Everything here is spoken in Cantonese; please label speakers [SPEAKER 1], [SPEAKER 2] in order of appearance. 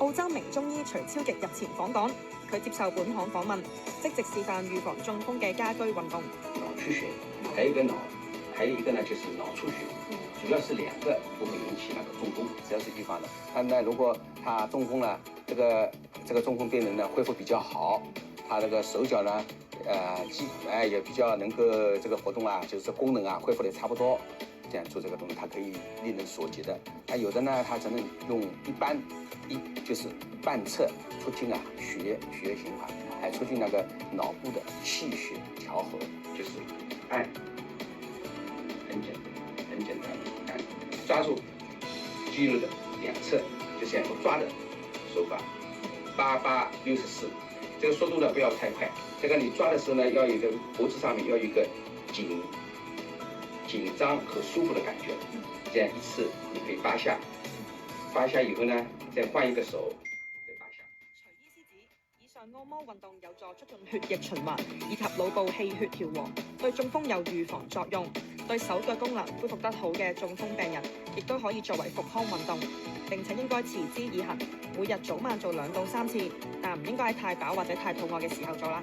[SPEAKER 1] 澳洲名中醫徐超極日前訪港，佢接受本行訪問，即席示範預防中風嘅家居運動。
[SPEAKER 2] 腦出血，還有一個呢就是腦出血，主要是兩個都會引起那個中風，只要是預防的。但呢，如果他中風了，這個中風病人呢恢復比較好，他那個手腳呢，也比較能夠這個活動啊，就是功能啊恢復得差不多。這樣做這個東西，它可以令人所及的。有的呢，它只能用就是半側促進啊血液循環，還促進那個腦部的氣血調和，就是按，很簡單，按抓住肌肉的兩側，就像我抓的手法，8864，這個速度呢不要太快。這個你抓的時候呢，要有一個脖子上面要有一個緊張和舒服的感覺，這樣一次你可以8下，8下以後呢，再換一個手，再8下。
[SPEAKER 1] 徐醫師指，以上按摩運動有助促進血液循環以及腦部氣血調和，對中風有預防作用。對手腳功能恢復得好嘅中風病人，亦都可以作為復康運動，並且應該持之以恆，每日早晚做2到3次，但唔應該喺太飽或者太肚餓嘅時候做啦。